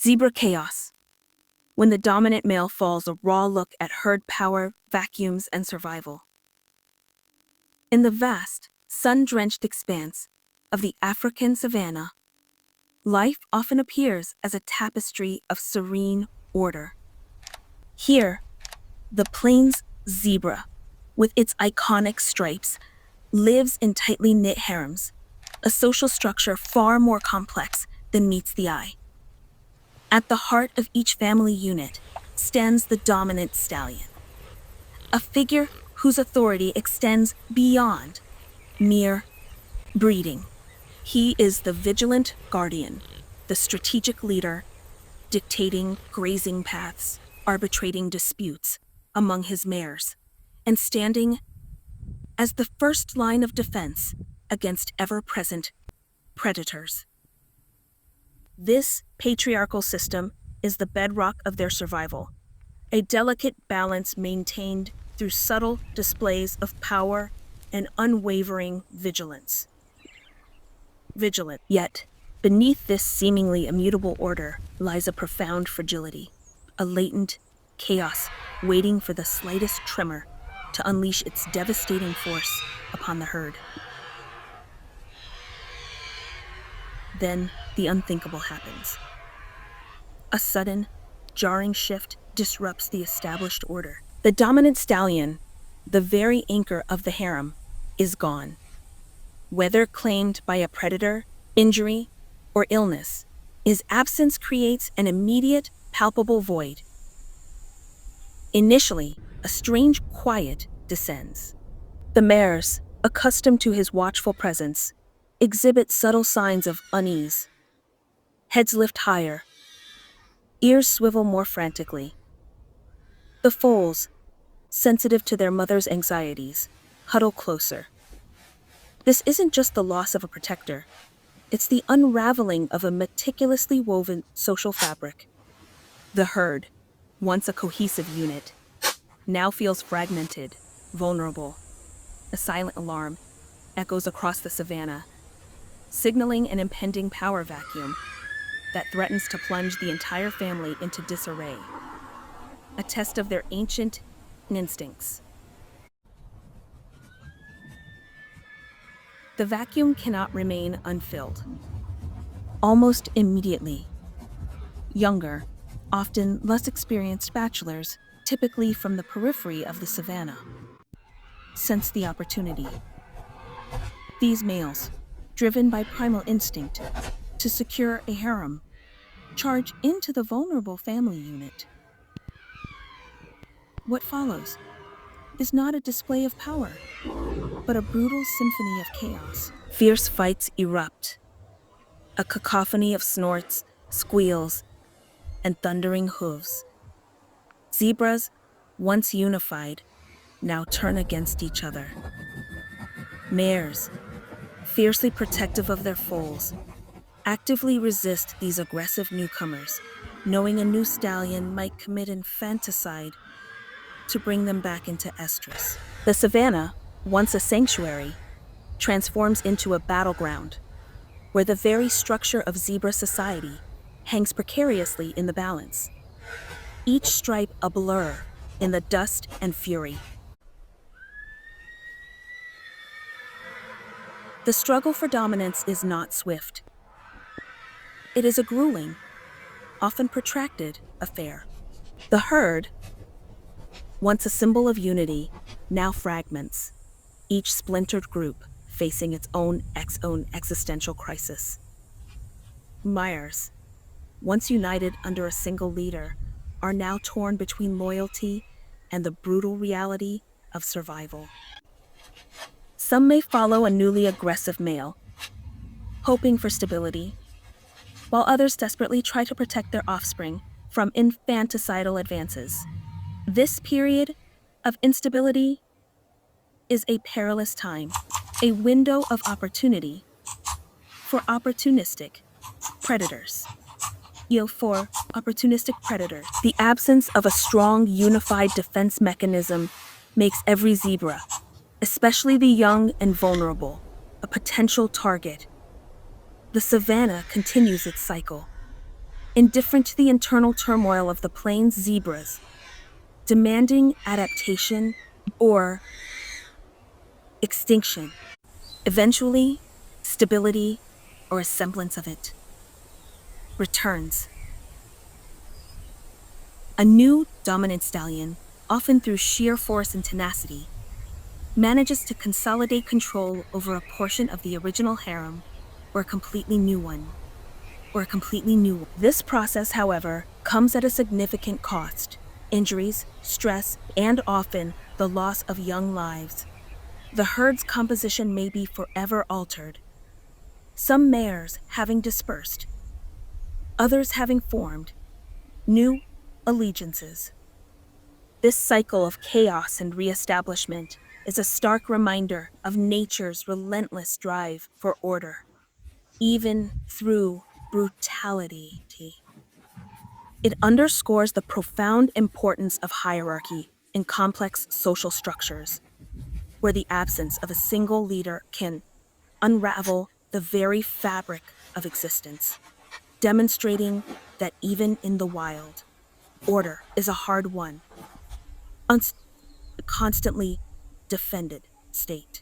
Zebra chaos. When the dominant male falls, a raw look at herd power, vacuums, and survival. In the vast, sun-drenched expanse of the African savanna, life often appears as a tapestry of serene order. Here, the plains zebra, with its iconic stripes, lives in tightly knit harems, a social structure far more complex than meets the eye. At the heart of each family unit stands the dominant stallion, a figure whose authority extends beyond mere breeding. He is the vigilant guardian, the strategic leader, dictating grazing paths, arbitrating disputes among his mares, and standing as the first line of defense against ever-present predators. This patriarchal system is the bedrock of their survival, a delicate balance maintained through subtle displays of power and unwavering vigilance. Yet, beneath this seemingly immutable order lies a profound fragility, a latent chaos waiting for the slightest tremor to unleash its devastating force upon the herd. Then the unthinkable happens. A sudden, jarring shift disrupts the established order. The dominant stallion, the very anchor of the harem, is gone. Whether claimed by a predator, injury, or illness, his absence creates an immediate, palpable void. Initially, a strange quiet descends. The mares, accustomed to his watchful presence, exhibit subtle signs of unease. Heads lift higher, ears swivel more frantically. The foals, sensitive to their mother's anxieties, huddle closer. This isn't just the loss of a protector, it's the unraveling of a meticulously woven social fabric. The herd, once a cohesive unit, now feels fragmented, vulnerable. A silent alarm echoes across the savanna, signaling an impending power vacuum that threatens to plunge the entire family into disarray, a test of their ancient instincts. The vacuum cannot remain unfilled. Almost immediately, younger, often less experienced bachelors, typically from the periphery of the savanna, sense the opportunity. These males, driven by primal instinct to secure a harem, charge into the vulnerable family unit. What follows is not a display of power, but a brutal symphony of chaos. Fierce fights erupt, a cacophony of snorts, squeals, and thundering hooves. Zebras, once unified, now turn against each other. Mares, fiercely protective of their foals, actively resist these aggressive newcomers, knowing a new stallion might commit infanticide to bring them back into estrus. The savanna, once a sanctuary, transforms into a battleground, where the very structure of zebra society hangs precariously in the balance, each stripe a blur in the dust and fury. The struggle for dominance is not swift. It is a grueling, often protracted affair. The herd, once a symbol of unity, now fragments, each splintered group facing its own existential crisis. Mares, once united under a single leader, are now torn between loyalty and the brutal reality of survival. Some may follow a newly aggressive male, hoping for stability, while others desperately try to protect their offspring from infanticidal advances. This period of instability is a perilous time, a window of opportunity for opportunistic predators. The absence of a strong, unified defense mechanism makes every zebra, especially the young and vulnerable, a potential target. The savanna continues its cycle, indifferent to the internal turmoil of the plains zebras, demanding adaptation or extinction. Eventually, stability, or a semblance of it, returns. A new dominant stallion, often through sheer force and tenacity, manages to consolidate control over a portion of the original harem or a completely new one. This process, however, comes at a significant cost: injuries, stress, and often the loss of young lives. The herd's composition may be forever altered, some mares having dispersed, others having formed new allegiances. This cycle of chaos and reestablishment is a stark reminder of nature's relentless drive for order, even through brutality. It underscores the profound importance of hierarchy in complex social structures, where the absence of a single leader can unravel the very fabric of existence, demonstrating that even in the wild, order is a hard won, constantly defended state.